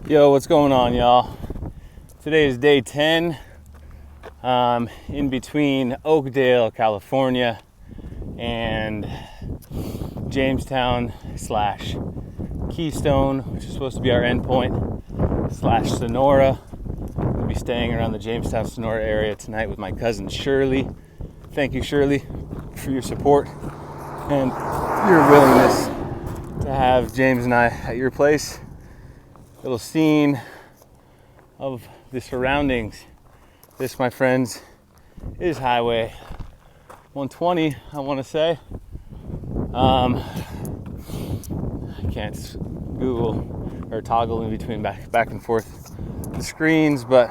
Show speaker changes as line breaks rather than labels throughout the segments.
Yo, what's going on, y'all? Today is day 10 in between Oakdale, California and Jamestown / Keystone, which is supposed to be our endpoint, / Sonora. We'll be staying around the Jamestown, Sonora area tonight with my cousin Shirley. Thank you, Shirley, for your support and your willingness to have James and I at your place. Little scene of the surroundings. This, my friends, is Highway 120, I want to say. I can't Google or toggle in between back and forth the screens, but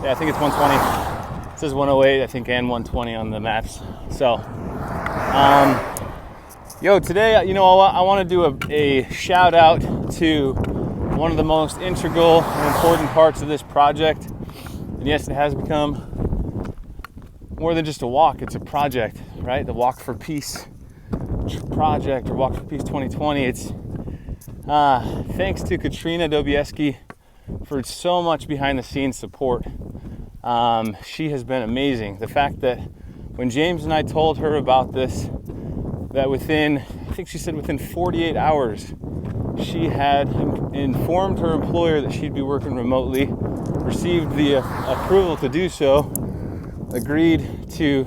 yeah, I think it's 120. It says 108, I think, and 120 on the maps. So, today, I want to do a shout out to one of the most integral and important parts of this project. And yes, it has become more than just a walk, it's a project, right? The Walk for Peace project, or Walk for Peace 2020. It's thanks to Katrina Dobieski for so much behind the scenes support. She has been amazing. The fact that when James and I told her about this, that within 48 hours, she had informed her employer that she'd be working remotely, received the approval to do so, agreed to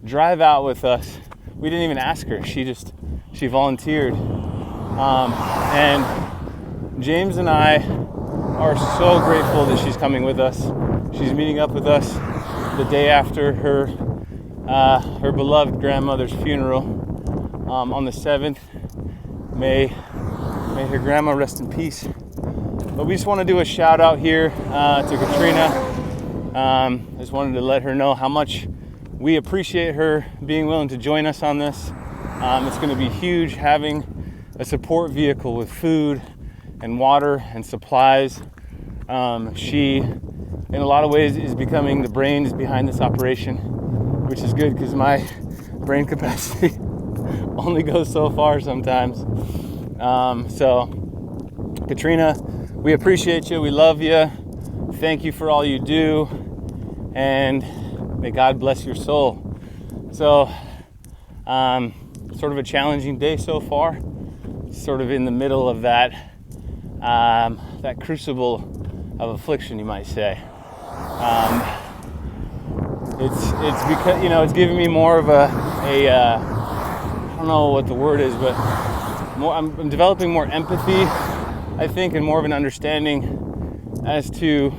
drive out with us. We didn't even ask her. She volunteered. And James and I are so grateful that she's coming with us. She's meeting up with us the day after her beloved grandmother's funeral on the 7th. May her grandma rest in peace. But we just want to do a shout out here to Katrina. I just wanted to let her know how much we appreciate her being willing to join us on this. It's going to be huge having a support vehicle with food and water and supplies. She, in a lot of ways, is becoming the brains behind this operation, which is good because my brain capacity only goes so far sometimes. So, Katrina, we appreciate you. We love you. Thank you for all you do. And may God bless your soul. So, sort of a challenging day so far. Sort of in the middle of that crucible of affliction, you might say. It's because, it's giving me more of a I don't know what the word is, but I'm developing more empathy, I think, and more of an understanding as to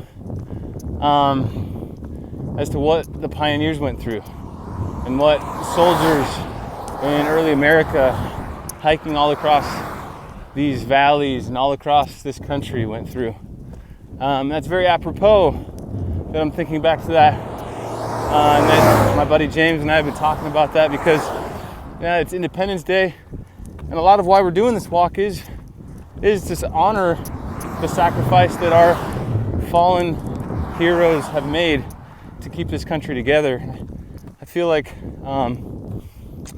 what the pioneers went through and what soldiers in early America hiking all across these valleys and all across this country went through. That's very apropos that I'm thinking back to that. And that my buddy James and I have been talking about that because it's Independence Day. And a lot of why we're doing this walk is to honor the sacrifice that our fallen heroes have made to keep this country together. I feel like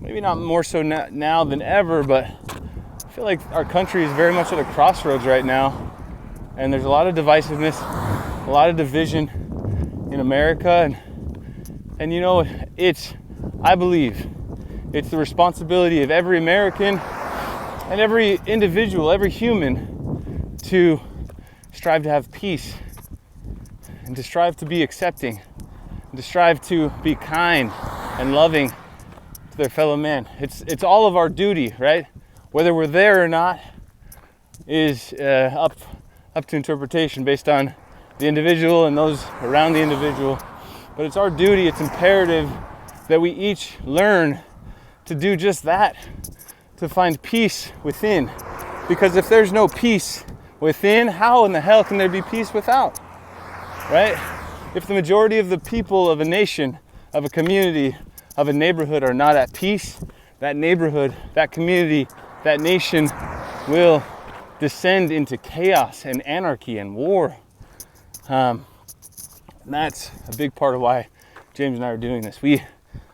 maybe not more so now than ever, but I feel like our country is very much at a crossroads right now. And there's a lot of divisiveness, a lot of division in America. And I believe it's the responsibility of every American and every individual, every human, to strive to have peace and to strive to be accepting and to strive to be kind and loving to their fellow man. It's all of our duty, right? Whether we're there or not is up to interpretation based on the individual and those around the individual. But it's our duty, it's imperative that we each learn to do just that, to find peace within. Because if there's no peace within, how in the hell can there be peace without? Right? If the majority of the people of a nation, of a community, of a neighborhood are not at peace, that neighborhood, that community, that nation will descend into chaos and anarchy and war. And that's a big part of why James and I are doing this. We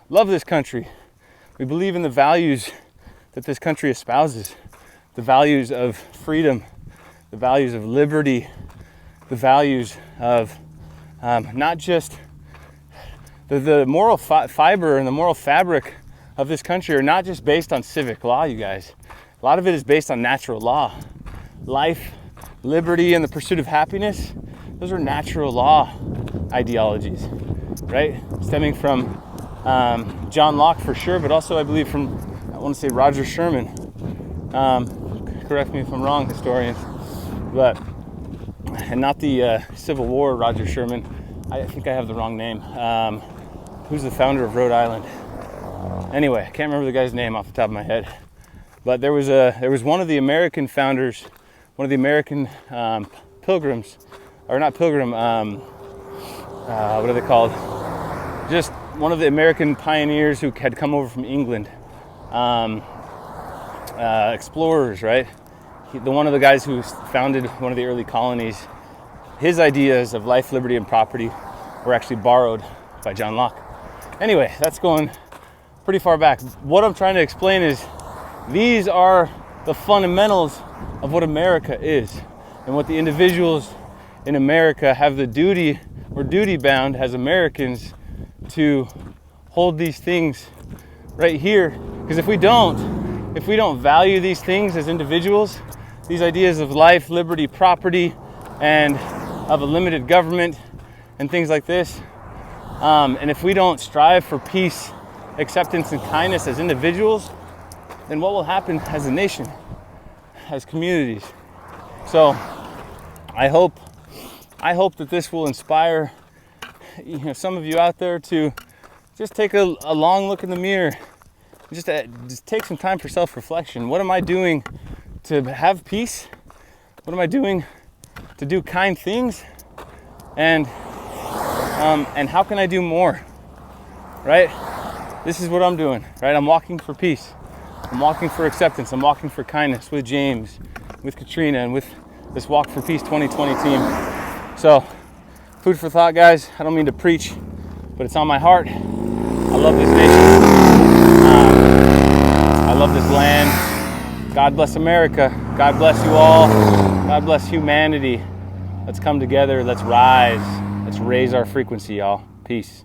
love this country. We believe in the values that this country espouses, the values of freedom, the values of liberty, the values of not just the moral fiber and the moral fabric of this country are not just based on civic law, you guys. A lot of it is based on natural law. Life, liberty, and the pursuit of happiness, those are natural law ideologies, right? Stemming from John Locke for sure, but also I believe from, I want to say Roger Sherman. Correct me if I'm wrong, historians, but, and not the Civil War Roger Sherman. I think I have the wrong name. Who's the founder of Rhode Island? Anyway, I can't remember the guy's name off the top of my head. But there was one of the American founders, one of the American pilgrims, or not pilgrim, what are they called? Just one of the American pioneers who had come over from England, explorers, right? One of the guys who founded one of the early colonies, his ideas of life, liberty, and property were actually borrowed by John Locke. Anyway, that's going pretty far back. What I'm trying to explain is these are the fundamentals of what America is and what the individuals in America have the duty or duty bound as Americans to hold these things right here. Because if we don't value these things as individuals, these ideas of life, liberty, property, and of a limited government and things like this, and if we don't strive for peace, acceptance, and kindness as individuals, then what will happen as a nation, as communities? So I hope that this will inspire some of you out there to just take a long look in the mirror, just take some time for self-reflection. What am I doing to have peace? What am I doing to do kind things? And how can I do more? Right? This is what I'm doing, right? I'm walking for peace. I'm walking for acceptance. I'm walking for kindness with James, with Katrina, and with this Walk for Peace 2020 team. So, food for thought, guys. I don't mean to preach, but it's on my heart. I love this nation. I love this land. God bless America. God bless you all. God bless humanity. Let's come together. Let's rise. Let's raise our frequency, y'all. Peace.